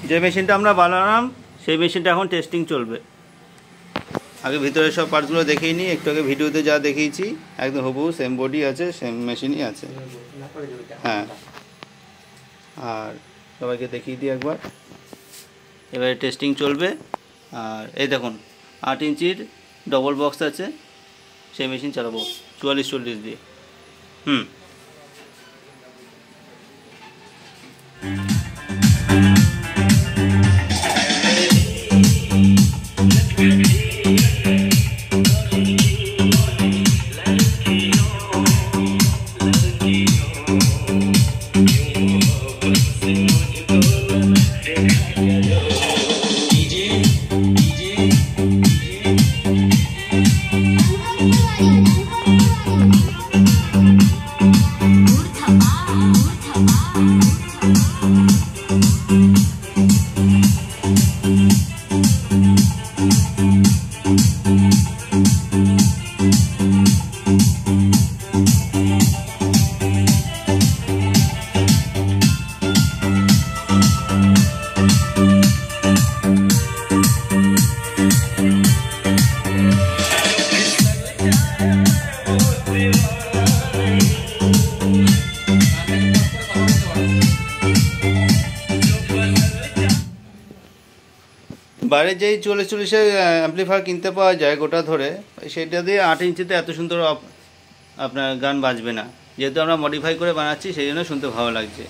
যে মেশিনটা আমরা বানালাম সেই মেশিনটা এখন টেস্টিং চলবে। আগে ভিতরে সব পার্টসগুলো দেখিয়ে নিই, একটু আগে ভিডিওতে যা দেখিয়েছি একদম হুবহু সেম বডি আছে, সেম মেশিনই আছে। হ্যাঁ, আর সবাইকে দেখিয়ে দিই একবার। এবারে টেস্টিং চলবে। আর এই দেখুন 8 ইঞ্চির ডবল বক্স আছে, সেই মেশিন চালাবো 44-40 দিয়ে। বাইরে যেই 40-40-এর অ্যাম্পলিফায়ার কিনতে পাওয়া যায় গোটা ধরে, সেটা দিয়ে 8 ইঞ্চিতে এত সুন্দর আপনার গান বাজবে না। যেহেতু আমরা মডিফাই করে বানাচ্ছি সেই জন্য শুনতে ভালো লাগছে।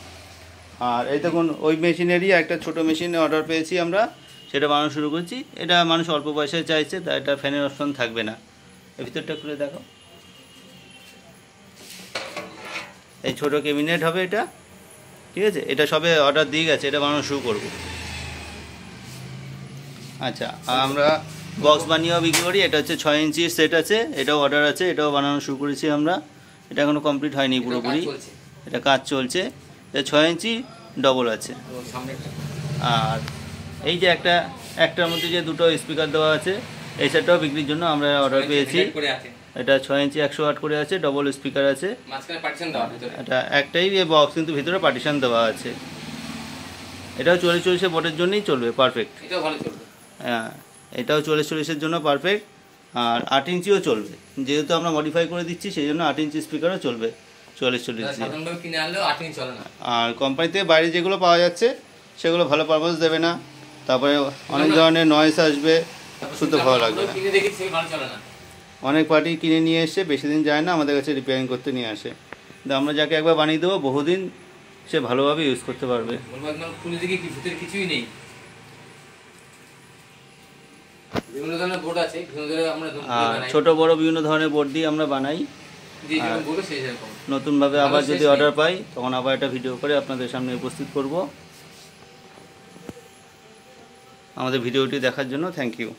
আর এই দেখুন ওই মেশিনেরই একটা ছোটো মেশিন অর্ডার পেয়েছি আমরা, সেটা বানানো শুরু করছি। এটা মানুষ অল্প পয়সায় চাইছে, তাই এটা ফ্যানের অপশন থাকবে না। এর ভিতরটা খুলে দেখো, এই ছোটো ক্যাবিনেট হবে এটা, ঠিক আছে। এটা সবে অর্ডার দিয়ে গেছে, এটা বানানো শুরু করব। আচ্ছা, আমরা বক্স বানিয়েও বিক্রি করি। এটা হচ্ছে 6 ইঞ্চির সেট আছে, এটাও অর্ডার আছে, এটাও বানানো শুরু করেছি আমরা। এটা এখনও কমপ্লিট হয়নি পুরোপুরি, এটা কাজ চলছে। এটা 6 ইঞ্চি ডবল আছে। আর এই যে একটার মধ্যে যে দুটো স্পিকার দেওয়া আছে, এই সেটটাও বিক্রির জন্য আমরা অর্ডার পেয়েছি। এটা 6 ইঞ্চি 100 ওয়াট করে আছে, ডবল স্পিকার আছে। এটা একটাই বক্স, কিন্তু ভিতরে পার্টিশন দেওয়া আছে। এটাও 40-40 বোর্ডের জন্যই চলবে, পারফেক্ট। হ্যাঁ, এটাও 40-40-এর জন্য পারফেক্ট। আর 8 ইঞ্চিও চলবে, যেহেতু আমরা মডিফাই করে দিচ্ছি সেই জন্য 8 ইঞ্চি স্পিকারও চলবে 44-40। আর কোম্পানি থেকে বাইরে যেগুলো পাওয়া যাচ্ছে সেগুলো ভালো পারফরমেন্স দেবে না, তারপরে অনেক ধরনের নয়েজ আসবে, শুনতে ভালো লাগবে না। অনেক পার্টি কিনে নিয়ে এসে বেশি দিন যায় না, আমাদের কাছে রিপেয়ারিং করতে নিয়ে আসে। কিন্তু আমরা যাকে একবার বানিয়ে দেবো বহুদিন সে ভালোভাবে ইউজ করতে পারবে। আর ছোট বড় বিভিন্ন ধরনের বোর্ড দিয়ে আমরা বানাই। নতুনভাবে আবার যদি অর্ডার পাই তখন আবার একটা ভিডিও করে আপনাদের সামনে উপস্থিত করব। আমাদের ভিডিওটি দেখার জন্য থ্যাংক ইউ।